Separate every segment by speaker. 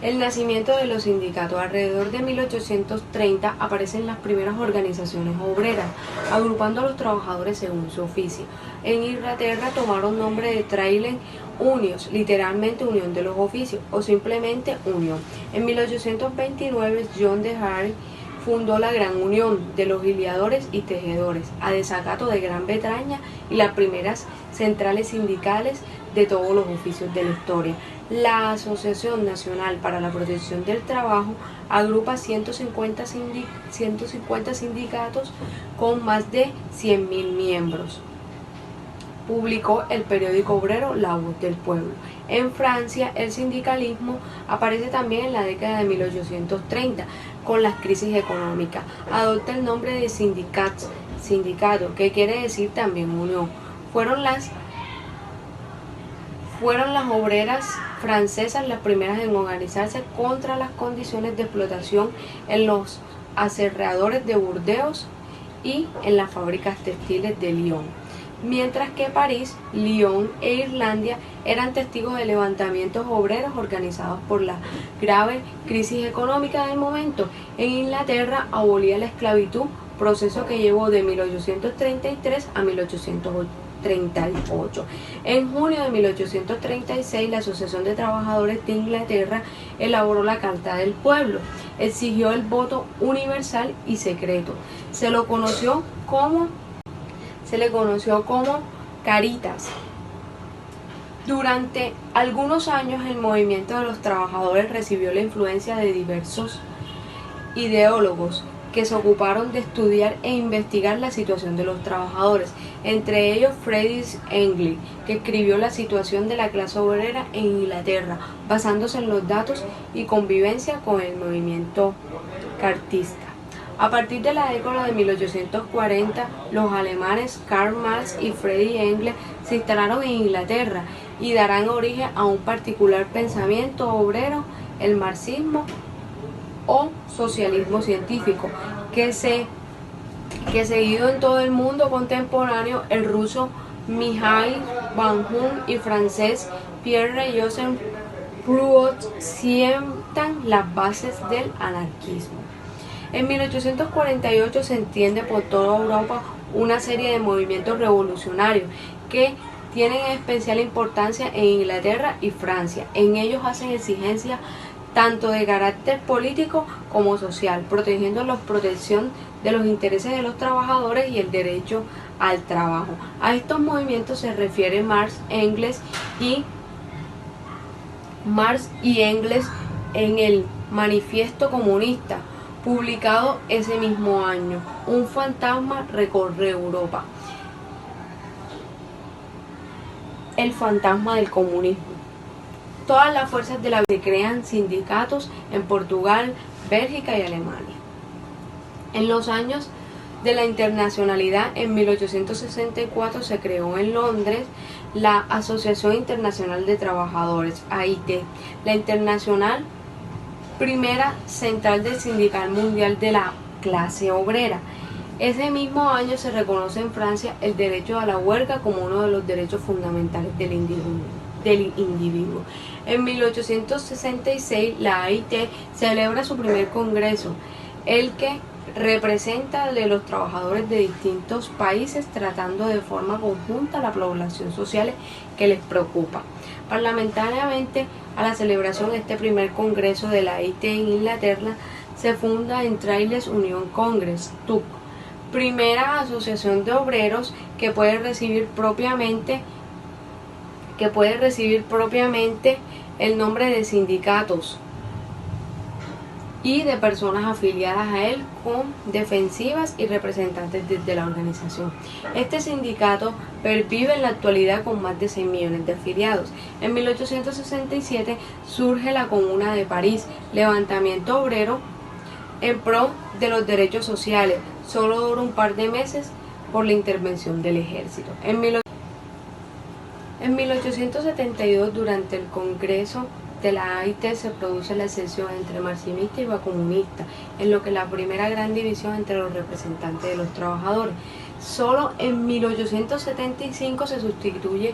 Speaker 1: El nacimiento de los sindicatos. Alrededor de 1830 aparecen las primeras organizaciones obreras, agrupando a los trabajadores según su oficio. En Inglaterra tomaron nombre de Trades Unions, literalmente unión de los oficios, o simplemente unión. En 1829 John de Harry fundó la Gran Unión de los Hiladores y Tejedores, a desacato de Gran Bretaña y las primeras centrales sindicales de todos los oficios de la historia. La Asociación Nacional para la Protección del Trabajo agrupa 150 sindicatos con más de 100.000 miembros. Publicó el periódico obrero La Voz del Pueblo. En Francia, el sindicalismo aparece también en la década de 1830 con las crisis económicas. Adopta el nombre de sindicato, que quiere decir también unión. Fueron las obreras francesas las primeras en organizarse contra las condiciones de explotación en los aserradores de Burdeos y en las fábricas textiles de Lyon. Mientras que París, Lyon e Irlanda eran testigos de levantamientos obreros organizados por la grave crisis económica del momento. En Inglaterra abolía la esclavitud, proceso que llevó de 1833 a 1838. En junio de 1836, la Asociación de Trabajadores de Inglaterra elaboró la Carta del Pueblo. Exigió el voto universal y secreto. Se le conoció como Caritas. Durante algunos años el movimiento de los trabajadores recibió la influencia de diversos ideólogos que se ocuparon de estudiar e investigar la situación de los trabajadores, entre ellos Friedrich Engels, que escribió la situación de la clase obrera en Inglaterra, basándose en los datos y convivencia con el movimiento cartista. A partir de la década de 1840, los alemanes Karl Marx y Friedrich Engels se instalaron en Inglaterra y darán origen a un particular pensamiento obrero, el marxismo o socialismo científico, que seguido en todo el mundo contemporáneo, el ruso Mikhail Bakunin y francés Pierre-Joseph Proudhon sientan las bases del anarquismo. En 1848 se entiende por toda Europa una serie de movimientos revolucionarios que tienen especial importancia en Inglaterra y Francia. En ellos hacen exigencias tanto de carácter político como social, protegiendo la protección de los intereses de los trabajadores y el derecho al trabajo. A estos movimientos se refiere Marx y Engels en el Manifiesto Comunista, publicado ese mismo año. Un fantasma recorre Europa. El fantasma del comunismo. Todas las fuerzas de la vida se crean sindicatos en Portugal, Bélgica y Alemania. En los años de la internacionalidad, en 1864 se creó en Londres la Asociación Internacional de Trabajadores, AIT, la internacional primera central del Sindical Mundial de la Clase Obrera. Ese mismo año se reconoce en Francia el derecho a la huelga como uno de los derechos fundamentales del individuo. En 1866 la AIT celebra su primer congreso, el que representa de los trabajadores de distintos países tratando de forma conjunta la población social que les preocupa. Parlamentariamente, a la celebración de este primer congreso de la AIT en Inglaterra se funda en Trades Union Congress, TUC, primera asociación de obreros que puede recibir propiamente el nombre de sindicatos y de personas afiliadas a él con defensivas y representantes de la organización. Este sindicato pervive en la actualidad con más de 6 millones de afiliados. En 1867 surge la Comuna de París, levantamiento obrero en pro de los derechos sociales. Solo duró un par de meses por la intervención del ejército. En 1872, durante el Congreso de la AIT, se produce la secesión entre marxistas y bakunistas, en lo que la primera gran división entre los representantes de los trabajadores. Solo en 1875 se sustituye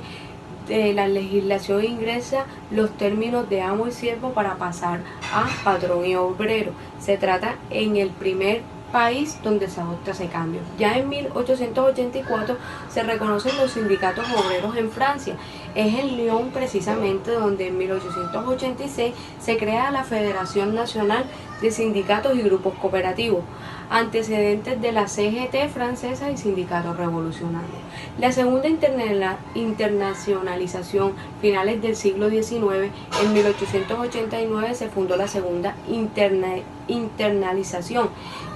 Speaker 1: la legislación ingresa los términos de amo y siervo para pasar a patrón y obrero. Se trata en el primer país donde se adopta ese cambio. Ya en 1884 se reconocen los sindicatos obreros en Francia. Es en Lyon precisamente donde en 1886 se crea la Federación Nacional de Sindicatos y Grupos Cooperativos, antecedentes de la CGT francesa y sindicatos revolucionarios. La segunda internacionalización, finales del siglo XIX, en 1889 se fundó la segunda internalización,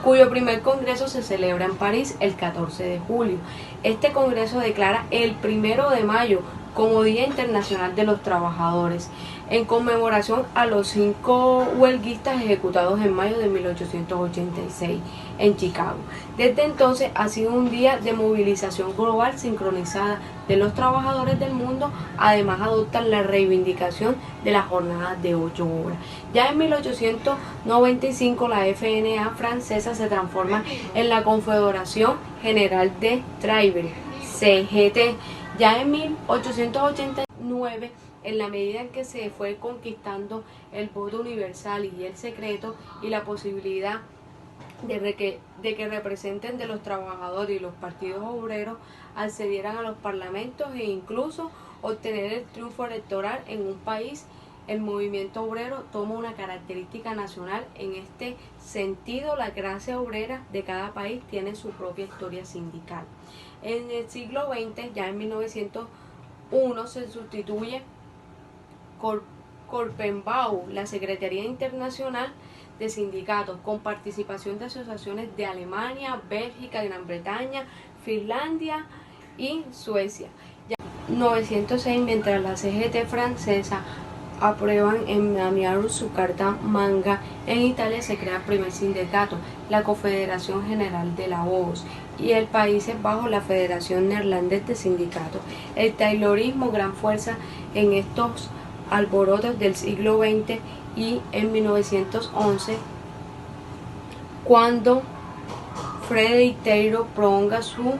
Speaker 1: cuyo primer congreso se celebra en París el 14 de julio. Este congreso declara el 1 de mayo como Día Internacional de los Trabajadores, en conmemoración a los 5 huelguistas ejecutados en mayo de 1886 en Chicago. Desde entonces ha sido un día de movilización global sincronizada de los trabajadores del mundo. Además adoptan la reivindicación de la jornada de 8 horas. Ya en 1895 la FNA francesa se transforma en la Confederación General de Travail, CGT. Ya en 1889, en la medida en que se fue conquistando el voto universal y el secreto y la posibilidad de que representen de los trabajadores y los partidos obreros accedieran a los parlamentos e incluso obtener el triunfo electoral en un país, el movimiento obrero toma una característica nacional. En este sentido, la clase obrera de cada país tiene su propia historia sindical. En el siglo XX, ya en 1901, se sustituye Korpenbau, la Secretaría Internacional de Sindicatos, con participación de asociaciones de Alemania, Bélgica, Gran Bretaña, Finlandia y Suecia. Ya en 1906, mientras la CGT francesa aprueban en Amiens su carta Manga, en Italia se crea el primer sindicato, la Confederación General de la OOS, y el Países Bajos la Federación Neerlandesa de Sindicatos. El Taylorismo, gran fuerza en estos alborotos del siglo XX, y en 1911, cuando Frederick Taylor prolonga su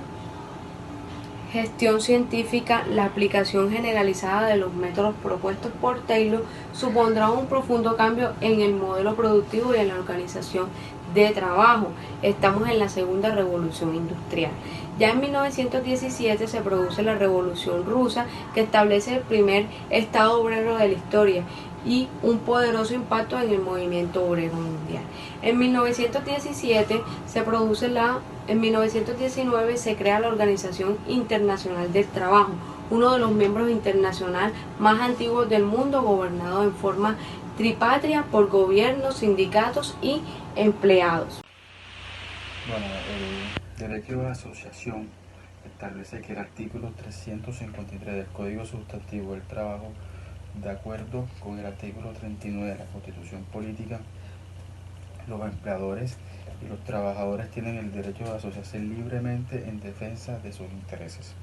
Speaker 1: gestión científica, la aplicación generalizada de los métodos propuestos por Taylor supondrá un profundo cambio en el modelo productivo y en la organización de trabajo. Estamos en la segunda revolución industrial. Ya en 1917 se produce la Revolución Rusa, que establece el primer Estado obrero de la historia y un poderoso impacto en el movimiento obrero mundial. En 1917 en 1919 se crea la Organización Internacional del Trabajo, uno de los miembros internacionales más antiguos del mundo, gobernado en forma tripatria por gobiernos, sindicatos y empleados.
Speaker 2: Bueno, el derecho de asociación establece que el artículo 353 del Código Sustantivo del Trabajo, de acuerdo con el artículo 39 de la Constitución Política, los empleadores y los trabajadores tienen el derecho de asociarse libremente en defensa de sus intereses,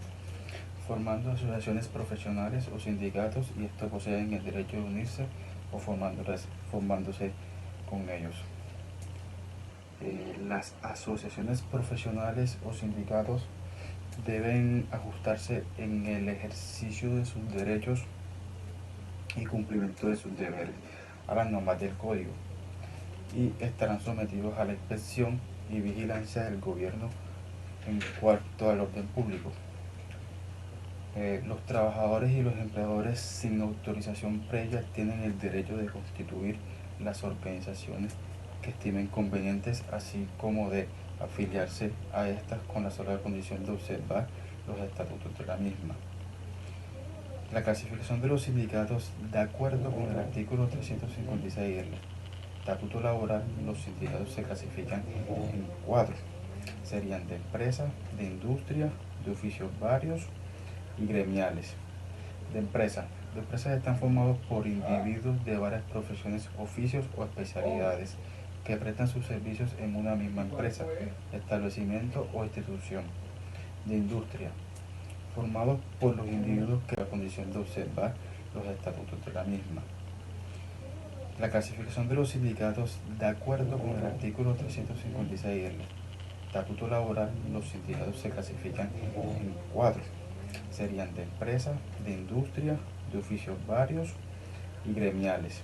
Speaker 2: formando asociaciones profesionales o sindicatos, y estos poseen el derecho de unirse o formándose con ellos. Las asociaciones profesionales o sindicatos deben ajustarse en el ejercicio de sus derechos y cumplimiento de sus deberes a las normas del código, y estarán sometidos a la inspección y vigilancia del gobierno en cuanto al orden público. Los trabajadores y los empleadores sin autorización previa tienen el derecho de constituir las organizaciones que estimen convenientes, así como de afiliarse a estas con la sola condición de observar los estatutos de la misma. La clasificación de los sindicatos, de acuerdo con el artículo 356 del Estatuto Laboral, los sindicatos se clasifican en 4. Serían de empresa, de industria, de oficios varios y gremiales. De empresas están formados por individuos de varias profesiones, oficios o especialidades que prestan sus servicios en una misma empresa, establecimiento o institución. De industria, formados por los individuos que la condición de observar los estatutos de la misma. La clasificación de los sindicatos, de acuerdo con el artículo 356 del Estatuto Laboral, los sindicatos se clasifican en 4. serían de empresa, de industria, de oficios varios y gremiales.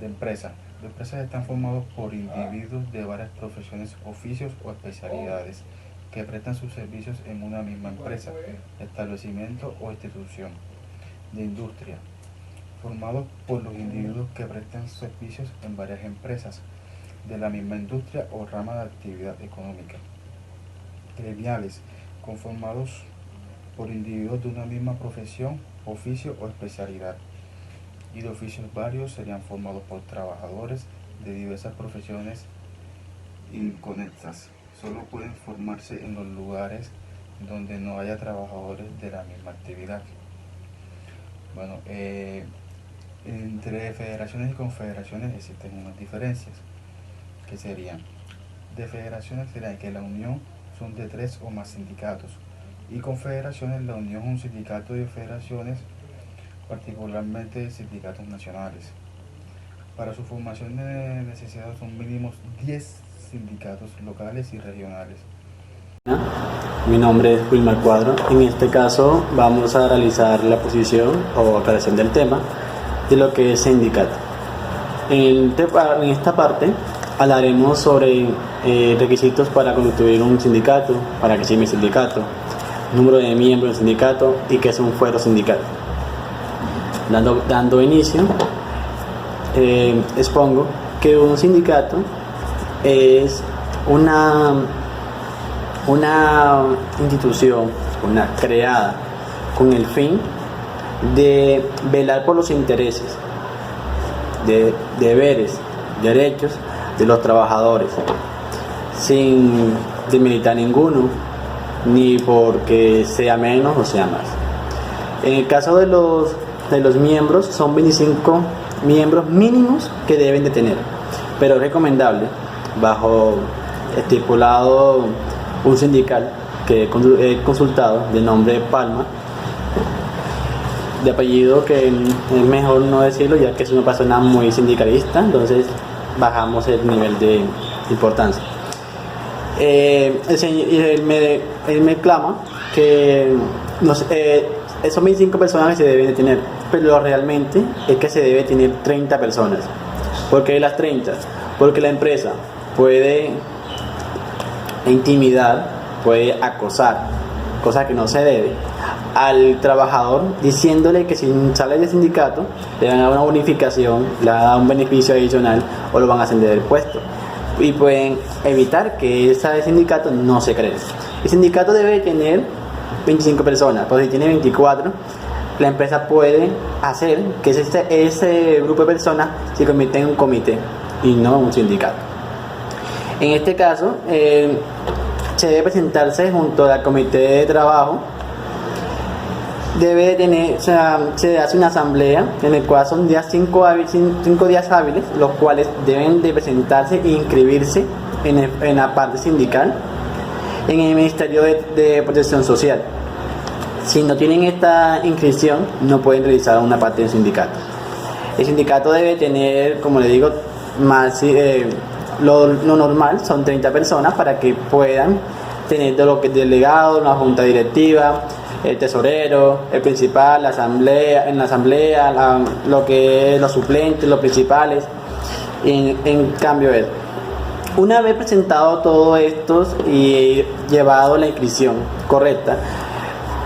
Speaker 2: De empresa. Las empresas están formadas por individuos de varias profesiones, oficios o especialidades que prestan sus servicios en una misma empresa, establecimiento o institución. De industria. Formados por los individuos que prestan servicios en varias empresas de la misma industria o rama de actividad económica. Gremiales. Conformados por individuos de una misma profesión, oficio o especialidad. Y de oficios varios serían formados por trabajadores de diversas profesiones inconexas. Solo pueden formarse en los lugares donde no haya trabajadores de la misma actividad. Bueno, entre federaciones y confederaciones existen unas diferencias, que serían, de federaciones serían que la unión son de 3 o más sindicatos, y confederaciones la unión es un sindicato de federaciones, particularmente de sindicatos nacionales. Para su formación de necesidad son mínimos 10 sindicatos locales y regionales.
Speaker 3: Mi nombre es Wilmar Cuadro. En este caso vamos a realizar la posición o aclaración del tema de lo que es sindicato. En esta parte hablaremos sobre requisitos para constituir un sindicato, para que se llame sindicato, número de miembros del sindicato y qué es un fuero sindical. Dando inicio, expongo que un sindicato es una institución, creada con el fin de velar por los intereses, deberes, derechos de los trabajadores, sin demeritar ninguno, ni porque sea menos o sea más. En el caso de los miembros, son 25 miembros mínimos que deben de tener, pero es recomendable, bajo estipulado un sindical que he consultado, de nombre Palma, de apellido que es mejor no decirlo ya que es una persona muy sindicalista, entonces bajamos el nivel de importancia. Él me clama que son 25 personas que se deben de tener, pero realmente es que se debe tener 30 personas. ¿Por qué las 30? Porque la empresa puede intimidar, puede acosar, cosa que no se debe, al trabajador diciéndole que si sale del sindicato le van a dar una bonificación, le van a dar un beneficio adicional o lo van a ascender del puesto, y pueden evitar que ese sindicato no se cree. El sindicato debe tener 25 personas, pero si tiene 24, la empresa puede hacer que ese grupo de personas se convierta en un comité y no un sindicato. En este caso, se debe presentarse junto al comité de trabajo. Se hace una asamblea en el cual son 5 días hábiles, los cuales deben de presentarse e inscribirse en la parte sindical en el Ministerio de Protección Social. Si no tienen esta inscripción, no pueden realizar una parte del sindicato. El sindicato debe tener, como le digo, lo normal son 30 personas para que puedan tener todo lo que es delegado, la junta directiva, el tesorero, el principal, la asamblea, lo que es los suplentes, los principales. En cambio, una vez presentado todo esto y llevado la inscripción correcta,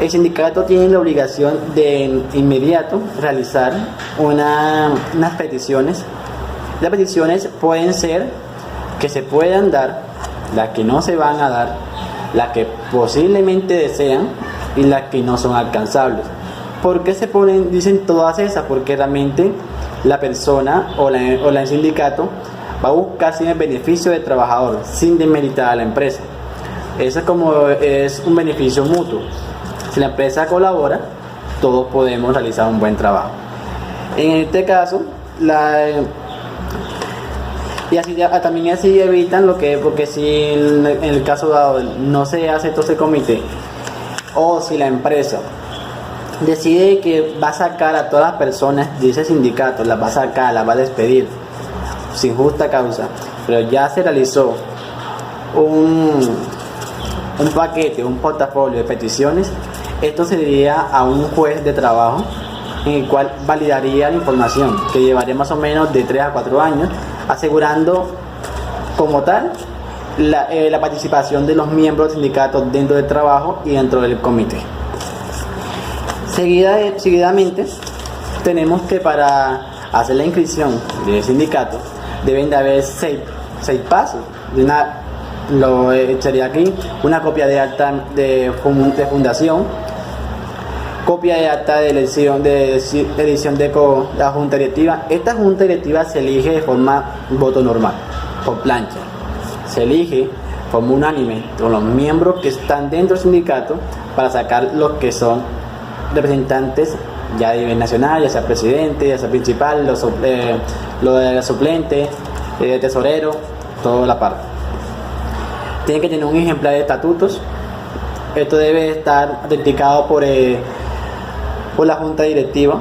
Speaker 3: el sindicato tiene la obligación de inmediato realizar unas peticiones. Las peticiones pueden ser que se puedan dar, las que no se van a dar, las que posiblemente desean y las que no son alcanzables. ¿Por qué dicen todas esas? Porque realmente la persona o el sindicato va a buscar sin el beneficio del trabajador, sin demeritar a la empresa. Eso es un beneficio mutuo. Si la empresa colabora, todos podemos realizar un buen trabajo. En este caso, también así evitan porque si en el caso dado no se hace todo ese comité, o si la empresa decide que va a sacar a todas las personas de ese sindicato, las va a sacar, las va a despedir sin justa causa, pero ya se realizó un paquete, un portafolio de peticiones, Esto se diría a un juez de trabajo en el cual validaría la información, que llevaría más o menos de 3 a 4 años, asegurando como tal la participación de los miembros del sindicato dentro del trabajo y dentro del comité. Seguidamente, tenemos que para hacer la inscripción del sindicato deben de haber 6 pasos. Lo echaría aquí: una copia de acta de fundación, copia de acta de elección de la junta directiva. Esta junta directiva se elige de forma voto normal, por plancha. Se elige como unánime con los miembros que están dentro del sindicato para sacar los que son representantes ya a nivel nacional, ya sea presidente, ya sea principal, los suplentes, tesorero, toda la parte. Tiene que tener un ejemplar de estatutos. Esto debe estar autenticado por la junta directiva.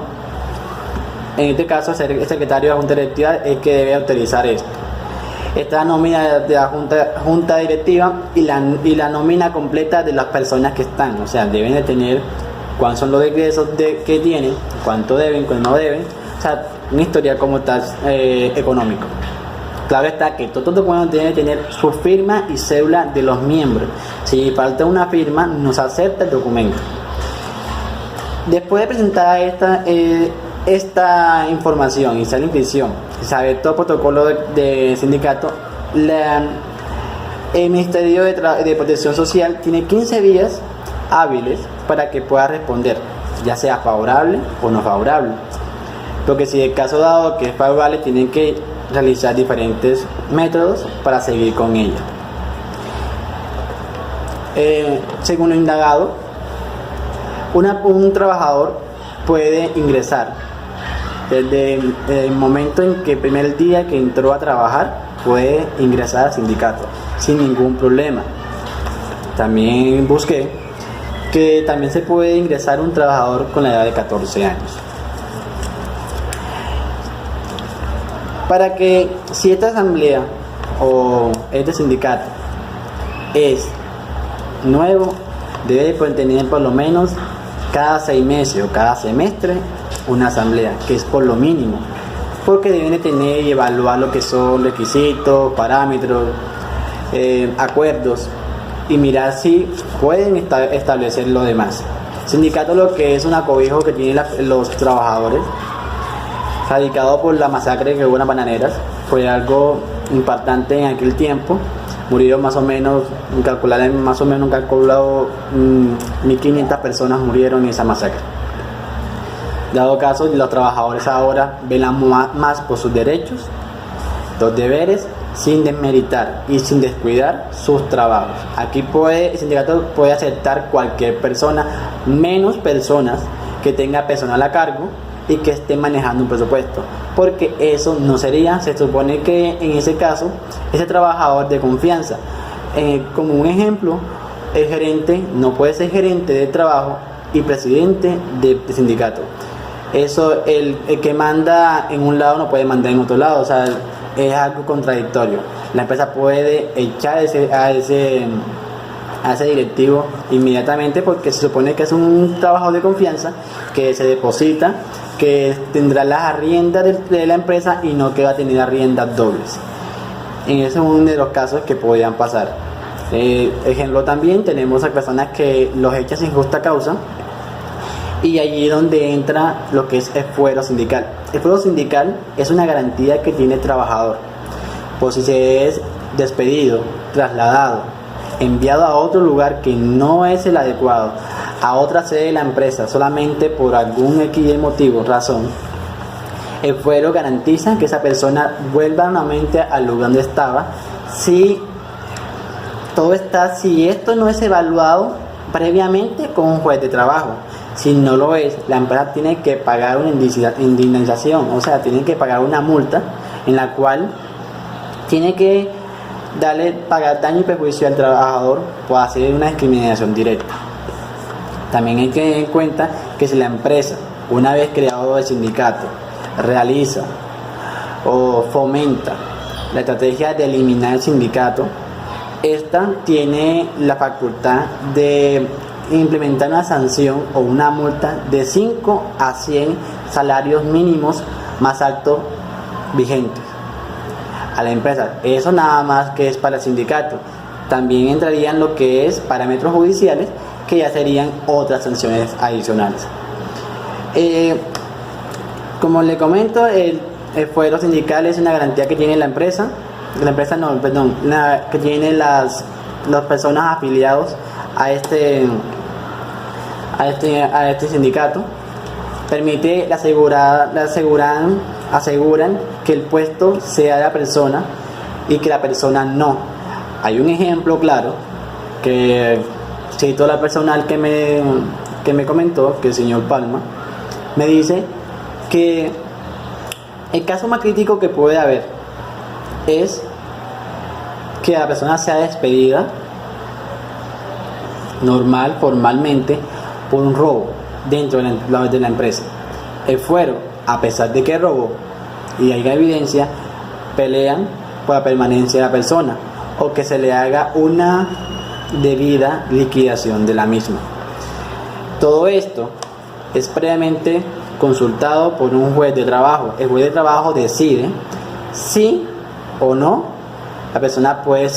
Speaker 3: En este caso, el secretario de la junta directiva es el que debe autorizar esto. Esta nómina de la junta directiva y la nómina completa de las personas que están, o sea, deben de tener cuáles son los egresos que tienen, cuánto deben, cuánto no deben, o sea, una historia como tal económico. Claro está que todos los documentos deben tener su firma y cédula de los miembros. Si falta una firma, no se acepta el documento. Después de presentar esta información y hacer la inscripción, saber todo el protocolo de sindicato, el Ministerio de Protección Social tiene 15 días hábiles para que pueda responder, ya sea favorable o no favorable. Porque si el caso dado que es favorable, tienen que realizar diferentes métodos para seguir con ella. Según lo indagado, un trabajador puede ingresar desde el momento en que el primer día que entró a trabajar, puede ingresar al sindicato sin ningún problema. También busqué que también se puede ingresar un trabajador con la edad de 14 años. Para que, si esta asamblea o este sindicato es nuevo, debe tener por lo menos cada 6 meses o cada semestre una asamblea, que es por lo mínimo, porque deben de tener y evaluar lo que son requisitos, parámetros, acuerdos, y mirar si pueden establecer lo demás. Sindicato lo que es un acobijo que tienen los trabajadores, radicado por la masacre que hubo en las bananeras. Fue algo impactante en aquel tiempo. Murieron más o menos, un calculado 1.500 personas murieron en esa masacre. Dado caso, los trabajadores ahora velan más por sus derechos, los deberes, sin desmeritar y sin descuidar sus trabajos. Aquí el sindicato puede aceptar cualquier persona, menos personas que tenga personal a cargo y que esté manejando un presupuesto, porque eso no sería, se supone que en ese caso, ese trabajador de confianza, como un ejemplo, el gerente no puede ser gerente de trabajo y presidente de sindicato. Eso, el que manda en un lado no puede mandar en otro lado, o sea, es algo contradictorio. La empresa puede echar a ese directivo inmediatamente, porque se supone que es un trabajador de confianza que se deposita, que tendrá las arriendas de la empresa y no que va a tener arriendas dobles. En ese es uno de los casos que podrían pasar. Ejemplo, también tenemos a personas que los echan sin justa causa, y allí es donde entra lo que es el fuero sindical. El fuero sindical es una garantía que tiene el trabajador por si se es despedido, trasladado, enviado a otro lugar que no es el adecuado, a otra sede de la empresa, solamente por algún X motivo, razón. El fuero garantiza que esa persona vuelva nuevamente al lugar donde estaba si esto no es evaluado previamente con un juez de trabajo. Si no lo es, la empresa tiene que pagar una indemnización, o sea, tiene que pagar una multa en la cual tiene que pagar daño y perjuicio al trabajador por hacer una discriminación directa. También hay que tener en cuenta que si la empresa, una vez creado el sindicato, realiza o fomenta la estrategia de eliminar el sindicato, esta tiene la facultad de implementar una sanción o una multa de 5 a 100 salarios mínimos más altos vigentes a la empresa. Eso nada más que es para el sindicato. También entrarían lo que es parámetros judiciales, que ya serían otras sanciones adicionales. Como le comento, el fuero sindical es una garantía que tiene la empresa, que tiene las personas afiliados a este sindicato. Permite aseguran que el puesto sea de la persona y que la persona no. Hay un ejemplo claro que cito a la persona que me comentó, que el señor Palma, me dice que el caso más crítico que puede haber es que la persona sea despedida formalmente por un robo dentro de la empresa. El fuero, a pesar de que robó y haya evidencia, pelean por la permanencia de la persona o que se le haga una debida liquidación de la misma. Todo esto es previamente consultado por un juez de trabajo. El juez de trabajo decide si o no la persona puede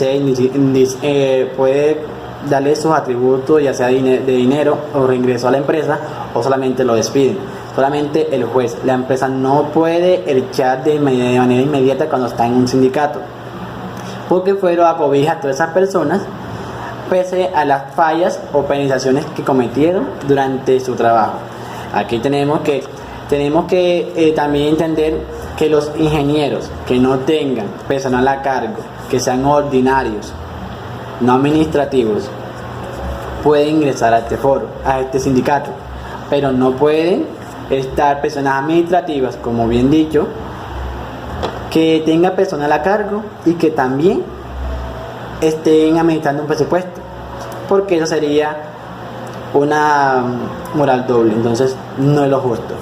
Speaker 3: darle sus atributos, ya sea de dinero o reingreso a la empresa, o solamente lo despiden. Solamente el juez. La empresa no puede echar de manera inmediata cuando está en un sindicato, porque fueron a cobijar a todas esas personas pese a las fallas o penalizaciones que cometieron durante su trabajo. Aquí tenemos que también entender que los ingenieros que no tengan personal a cargo, que sean ordinarios, no administrativos, pueden ingresar a este sindicato, pero no pueden estar personas administrativas, como bien dicho, que tengan personal a cargo y que también estén administrando un presupuesto, porque eso sería una moral doble, entonces no es lo justo.